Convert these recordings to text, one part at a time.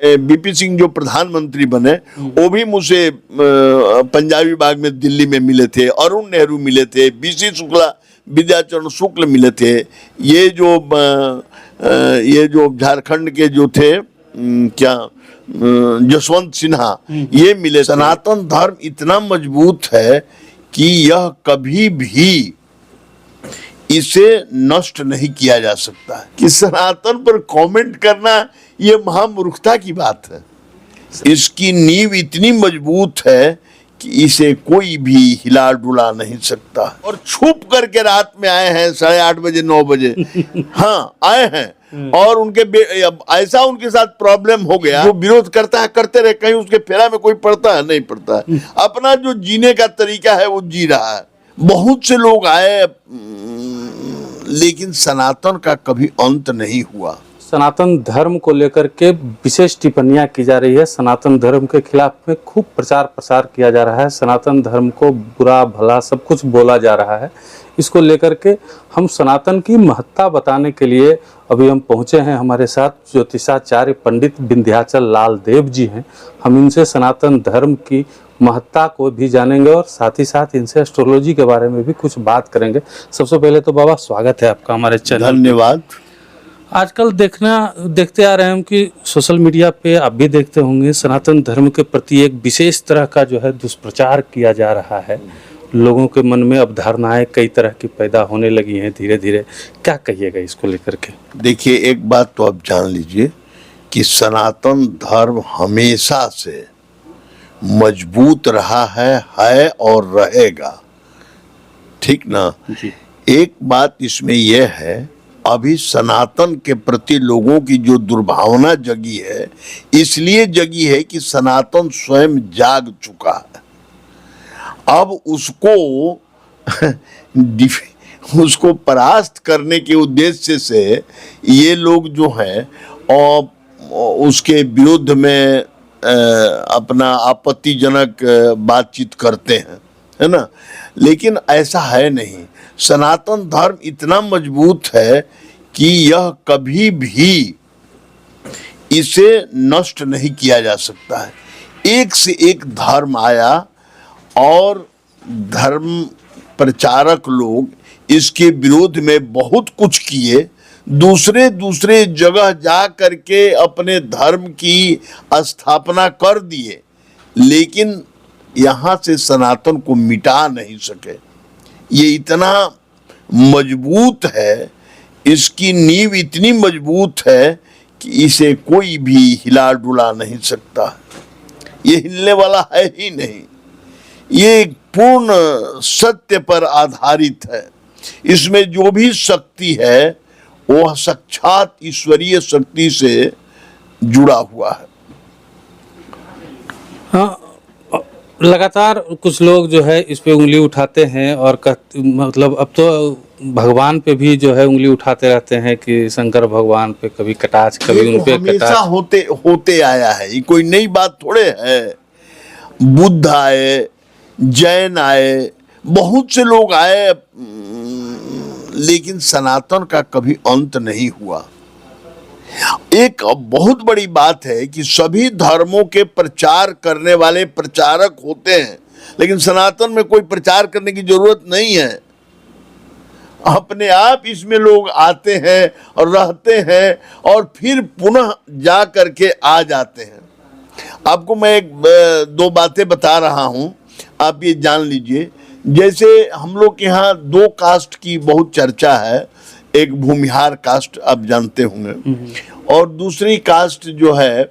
BP Singh जो प्रधानमंत्री बने वो भी मुझसे पंजाबी बाग में दिल्ली में मिले थे, अरुण नेहरू मिले थे, बीसी शुक्ला विद्याचरण शुक्ल मिले थे, ये जो झारखंड के जो थे जसवंत सिन्हा ये मिले। सनातन धर्म इतना मजबूत है कि यह कभी भी इसे नष्ट नहीं किया जा सकता है। कि सनातन पर कमेंट करना ये महामूर्खता की बात है। इसकी नींव इतनी मजबूत है कि इसे कोई भी हिला डुला नहीं सकता। और छुप करके रात में आए हैं 8:30 बजे 9 बजे हाँ आए हैं, और उनके ऐसा उनके साथ प्रॉब्लम हो गया, जो विरोध करता है करते रहे, कहीं उसके फेरा में कोई पड़ता है नहीं पड़ता है, अपना जो जीने का तरीका है वो जी रहा है। बहुत से लोग आए लेकिन सनातन का कभी अंत नहीं हुआ। सनातन धर्म को लेकर के विशेष टिप्पणियां की जा रही है, सनातन धर्म के खिलाफ में खूब प्रचार प्रसार किया जा रहा है, सनातन धर्म को बुरा भला सब कुछ बोला जा रहा है। इसको लेकर के हम सनातन की महत्ता बताने के लिए अभी हम पहुंचे हैं, हमारे साथ ज्योतिषाचार्य पंडित विंध्याचल लाल देव जी हैं। हम इनसे सनातन धर्म की महत्ता को भी जानेंगे और साथ ही साथ इनसे एस्ट्रोलॉजी के बारे में भी कुछ बात करेंगे। सबसे पहले तो बाबा स्वागत है आपका हमारे चैनल। धन्यवाद। आजकल देखते आ रहे हैं कि सोशल मीडिया पे आप भी देखते होंगे, सनातन धर्म के प्रति एक विशेष तरह का जो है दुष्प्रचार किया जा रहा है। लोगों के मन में अवधारणाएं कई तरह की पैदा होने लगी हैं धीरे धीरे। क्या कहिएगा इसको लेकर के? देखिए, एक बात तो आप जान लीजिए कि सनातन धर्म हमेशा से मजबूत रहा है और रहेगा, ठीक ना जी। एक बात इसमें यह है, अभी सनातन के प्रति लोगों की जो दुर्भावना जगी है, इसलिए जगी है कि सनातन स्वयं जाग चुका है। अब उसको परास्त करने के उद्देश्य से ये लोग जो हैं और उसके विरुद्ध में अपना आपत्तिजनक बातचीत करते हैं, है ना। लेकिन ऐसा है नहीं। सनातन धर्म इतना मजबूत है कि यह कभी भी इसे नष्ट नहीं किया जा सकता है। एक से एक धर्म आया और धर्म प्रचारक लोग इसके विरोध में बहुत कुछ किए, दूसरे जगह जा करके अपने धर्म की स्थापना कर दिए, लेकिन यहाँ से सनातन को मिटा नहीं सके। ये इतना मजबूत है, इसकी नींव इतनी मजबूत है कि इसे कोई भी हिला डुला नहीं सकता। ये हिलने वाला है ही नहीं। ये पूर्ण सत्य पर आधारित है। इसमें जो भी शक्ति है वह साक्षात ईश्वरीय शक्ति से जुड़ा हुआ है। हाँ, लगातार कुछ लोग जो है इस पे उंगली उठाते हैं और मतलब अब तो भगवान पे भी जो है उंगली उठाते रहते हैं कि शंकर भगवान पे कभी कटाक्ष, कभी उन पे हमेशा होते आया है। ये कोई नई बात थोड़े है। बुद्ध आए, जैन आए, बहुत से लोग आए, लेकिन सनातन का कभी अंत नहीं हुआ। एक बहुत बड़ी बात है कि सभी धर्मों के प्रचार करने वाले प्रचारक होते हैं, लेकिन सनातन में कोई प्रचार करने की जरूरत नहीं है। अपने आप इसमें लोग आते हैं और रहते हैं और फिर पुनः जा करके आ जाते हैं। आपको मैं दो बातें बता रहा हूं, आप ये जान लीजिए। जैसे हम लोग के यहाँ 2 कास्ट की बहुत चर्चा है। एक भूमिहार कास्ट आप जानते होंगे, और दूसरी कास्ट जो है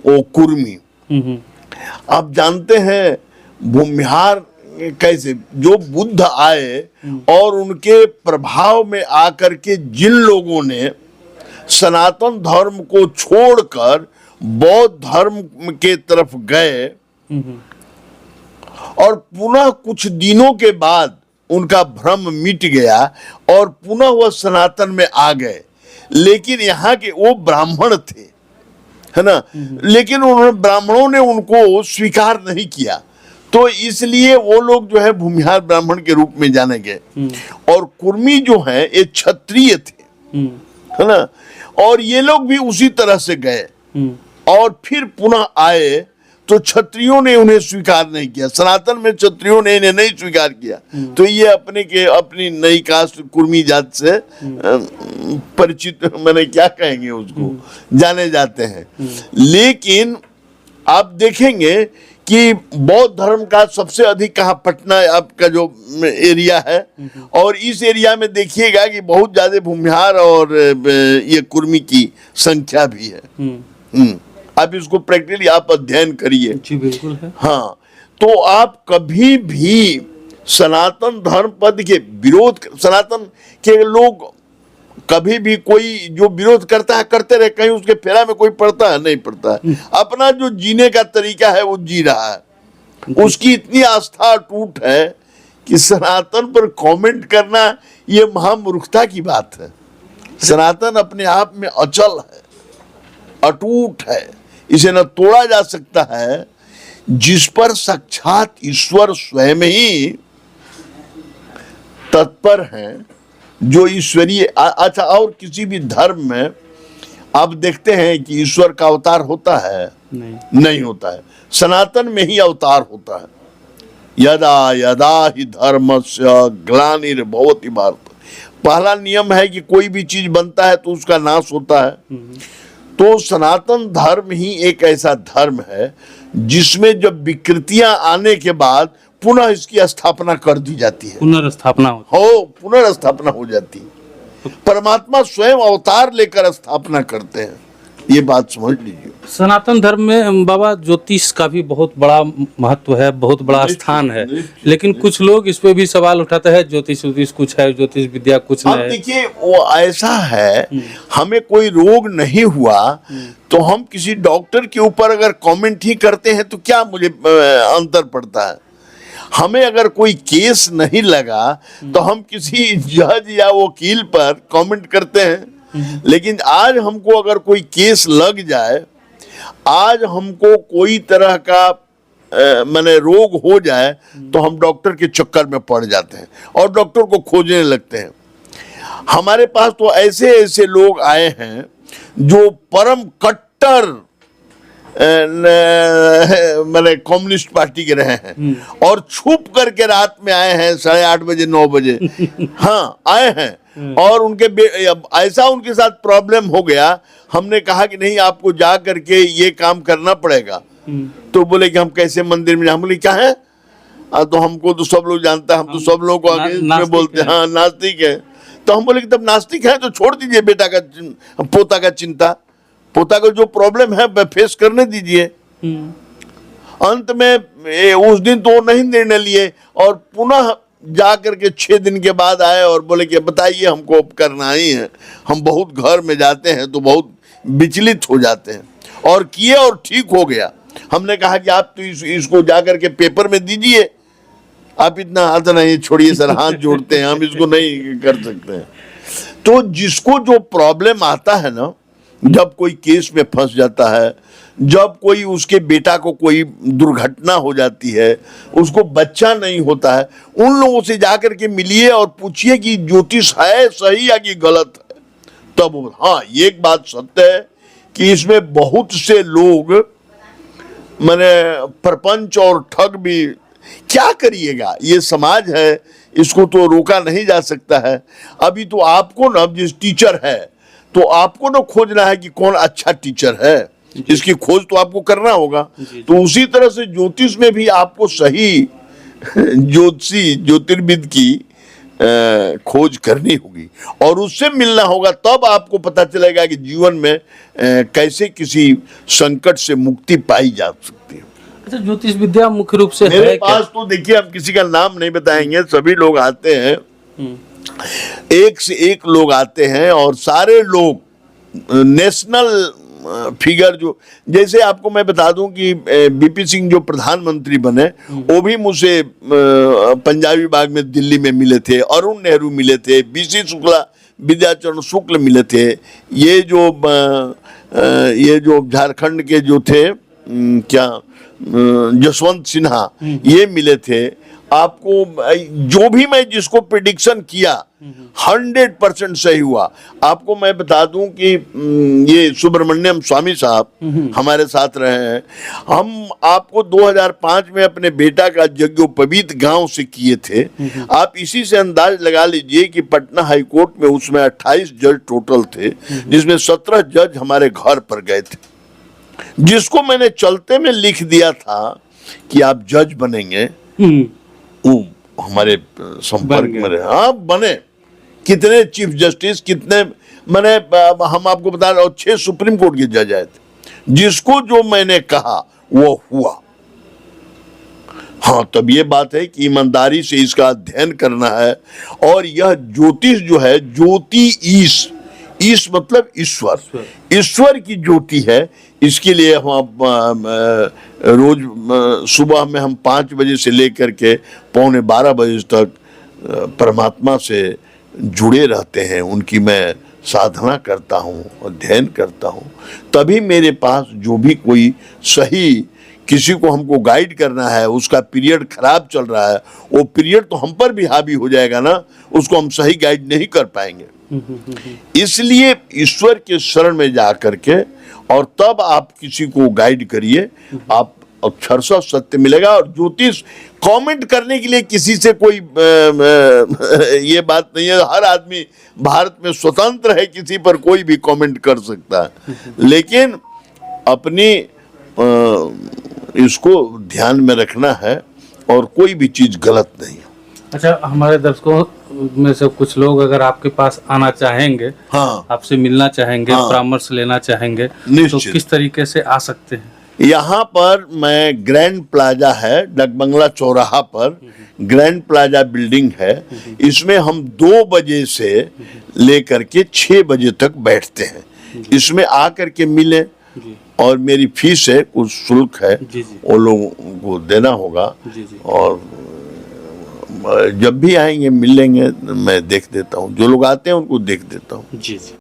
वो कुर्मी। आप जानते हैं भूमिहार कैसे, जो बुद्ध आए और उनके प्रभाव में आकर के जिन लोगों ने सनातन धर्म को छोड़कर बौद्ध धर्म के तरफ गए और पुनः कुछ दिनों के बाद उनका भ्रम मिट गया और पुनः वह सनातन में आ गए। लेकिन यहाँ के वो ब्राह्मण थे, है ना, लेकिन ब्राह्मणों ने उनको स्वीकार नहीं किया, तो इसलिए वो लोग जो है भूमिहार ब्राह्मण के रूप में जाने गए। और कुर्मी जो है ये क्षत्रिय थे, है ना, और ये लोग भी उसी तरह से गए और फिर पुनः आए तो क्षत्रियों ने उन्हें स्वीकार नहीं किया, सनातन में क्षत्रियों ने इन्हें नहीं स्वीकार किया। तो ये अपनी नई कास्ट कुर्मी जात से परिचित, मैंने क्या कहेंगे उसको, जाने जाते हैं। लेकिन आप देखेंगे कि बौद्ध धर्म का सबसे अधिक कहाँ, पटना आपका जो एरिया है, और इस एरिया में देखिएगा कि बहुत ज्यादा भूमिहार और ये कुर्मी की संख्या भी है। आप इसको प्रैक्टिकली आप अध्ययन करिए। जी बिल्कुल है। हाँ, तो आप कभी भी सनातन धर्म पद के विरोध, सनातन के लोग कभी भी कोई जो विरोध करता है करते रहे, कहीं उसके फेरा में कोई पड़ता है नहीं पड़ता है, अपना जो जीने का तरीका है वो जी रहा है। उसकी इतनी आस्था अटूट है कि सनातन पर कमेंट करना ये महामूर्खता की बात है। सनातन अपने आप में अचल है, अटूट है, इसे न तोड़ा जा सकता है, जिस पर साक्षात ईश्वर स्वयं ही तत्पर हैं, जो ईश्वरीय। अच्छा, और किसी भी धर्म में आप देखते हैं कि ईश्वर का अवतार होता है? नहीं होता है। सनातन में ही अवतार होता है। यदा यदा ही धर्मस्य ग्लानिर्भवति भारत। पहला नियम है कि कोई भी चीज बनता है तो उसका नाश होता है। तो सनातन धर्म ही एक ऐसा धर्म है जिसमें जब विकृतियां आने के बाद पुनः इसकी स्थापना कर दी जाती है, पुनर्स्थापना हो जाती है। परमात्मा स्वयं अवतार लेकर स्थापना करते हैं, ये बात समझ लीजिए। सनातन धर्म में बाबा ज्योतिष का भी बहुत बड़ा महत्व है, बहुत बड़ा स्थान है, लेकिन कुछ लोग इस पे भी सवाल उठाते हैं ज्योतिष कुछ है, ज्योतिष विद्या कुछ नहीं है। देखिए, वो ऐसा है, हमें कोई रोग नहीं हुआ तो हम किसी डॉक्टर के ऊपर अगर कमेंट ही करते हैं तो क्या मुझे अंतर पड़ता है? हमें अगर कोई केस नहीं लगा तो हम किसी जज या वकील पर कमेंट करते हैं। लेकिन आज हमको अगर कोई केस लग जाए, आज हमको कोई तरह का माने रोग हो जाए, तो हम डॉक्टर के चक्कर में पड़ जाते हैं और डॉक्टर को खोजने लगते हैं। हमारे पास तो ऐसे ऐसे लोग आए हैं जो परम कट्टर मैंने कम्युनिस्ट पार्टी के रहे हैं और छुप करके रात में आए हैं 8:30 बजे 9 बजे हाँ आए हैं, और उनके ऐसा उनके साथ प्रॉब्लम हो गया, हमने कहा कि नहीं आपको जा करके ये काम करना पड़ेगा। तो बोले कि हम कैसे मंदिर में, हम बोले क्या है? तो हमको तो सब लोग जानता है, हम तो सब लोगों को आगे में बोलते हैं हाँ नास्तिक है। तो हम बोले कि तब नास्तिक है तो छोड़ दीजिए बेटा का पोता का चिंता, पोता का जो प्रॉब्लम है फेस करने दीजिए। अंत में उस दिन तो नहीं निर्णय लिए और पुनः जा करके 6 दिन के बाद आए और बोले कि बताइए हमको अब करना ही है। हम बहुत घर में जाते हैं तो बहुत विचलित हो जाते हैं, और किए और ठीक हो गया। हमने कहा कि आप तो इसको जा करके पेपर में दीजिए, आप इतना हाथ नहीं छोड़िए सर, हाथ जोड़ते हैं, हम इसको नहीं कर सकते हैं। तो जिसको जो प्रॉब्लम आता है ना, जब कोई केस में फंस जाता है, जब कोई उसके बेटा को कोई दुर्घटना हो जाती है, उसको बच्चा नहीं होता है, उन लोगों से जाकर के मिलिए और पूछिए कि ज्योतिष है सही या कि गलत है। तब हाँ, ये एक बात सत्य है कि इसमें बहुत से लोग माने प्रपंच और ठग भी, क्या करिएगा, ये समाज है, इसको तो रोका नहीं जा सकता है। अभी तो आपको ना, जिस टीचर है तो आपको ना खोजना है कि कौन अच्छा टीचर है, इसकी खोज तो आपको करना होगा। तो उसी तरह से ज्योतिष में भी आपको सही ज्योतिर्विद की खोज करनी होगी और उससे मिलना होगा, तब आपको पता चलेगा कि जीवन में कैसे किसी संकट से मुक्ति पाई जा सकती है। अच्छा, ज्योतिष विद्या मुख्य रूप से मेरे पास तो देखिए, हम किसी का नाम नहीं बताएंगे, सभी लोग आते हैं, एक से एक लोग आते हैं और सारे लोग नेशनल फिगर, जो जैसे आपको मैं बता दूं कि बीपी सिंह जो प्रधानमंत्री बने, वो भी मुझसे पंजाबी बाग में दिल्ली में मिले थे, अरुण नेहरू मिले थे, बीसी शुक्ला विद्याचरण शुक्ल मिले थे, ये जो झारखंड के जो थे क्या जसवंत सिन्हा, ये मिले थे, आपको जो भी मैं जिसको प्रिडिक्शन किया 100% सही हुआ। आपको मैं बता दूं कि ये सुब्रमण्यम स्वामी साहब हमारे साथ रहे हैं। हम आपको 2005 में अपने बेटा का यज्ञोपवीत गांव से किए थे। आप इसी से अंदाज लगा लीजिए कि पटना हाई कोर्ट में उसमें 28 जज टोटल थे, जिसमें 17 जज हमारे घर पर गए थे, जिसको मैंने चलते में लिख दिया था कि आप जज बनेंगे। वो हमारे संपर्क में रहे, हाँ बने। कितने चीफ जस्टिस, कितने मैंने हम आपको बता रहे, और 6 सुप्रीम कोर्ट के जज आए थे। जिसको जो मैंने कहा वो हुआ। हाँ, तब ये बात है कि ईमानदारी से इसका अध्ययन करना है। और यह ज्योतिष जो है, ज्योति ईश मतलब ईश्वर, ईश्वर की ज्योति है। इसके लिए हम रोज सुबह में हम 5 बजे से लेकर के पौने 12 बजे तक परमात्मा से जुड़े रहते हैं। उनकी मैं साधना करता हूँ, अध्ययन करता हूँ। तभी मेरे पास जो भी कोई सही, किसी को हमको गाइड करना है, उसका पीरियड खराब चल रहा है, वो पीरियड तो हम पर भी हावी हो जाएगा ना, उसको हम सही गाइड नहीं कर पाएंगे। इसलिए ईश्वर के शरण में जा करके और तब आप किसी को गाइड करिए, आप अक्षरशः सत्य मिलेगा। और ज्योतिष कमेंट करने के लिए किसी से कोई ये बात नहीं है। हर आदमी भारत में स्वतंत्र है, किसी पर कोई भी कमेंट कर सकता है, लेकिन अपनी इसको ध्यान में रखना है और कोई भी चीज गलत नहीं। अच्छा, हमारे दर्शकों में से कुछ लोग अगर आपके पास आना चाहेंगे, हाँ, आपसे मिलना चाहेंगे, हाँ, परामर्श लेना चाहेंगे, तो निश्चित। किस तरीके से आ सकते हैं? यहाँ पर मैं ग्रैंड प्लाजा है, डगबंगला चौराहा पर ग्रैंड प्लाजा बिल्डिंग है। इसमें हम 2 बजे से लेकर के 6 बजे तक बैठते हैं। इसमें आकर के मिलें। और मेरी फीस है, कुछ शुल्क है, वो लोगों को देना होगा। और जब भी आएंगे मिलेंगे, मैं देख देता हूँ। जो लोग आते हैं उनको देख देता हूँ। जी।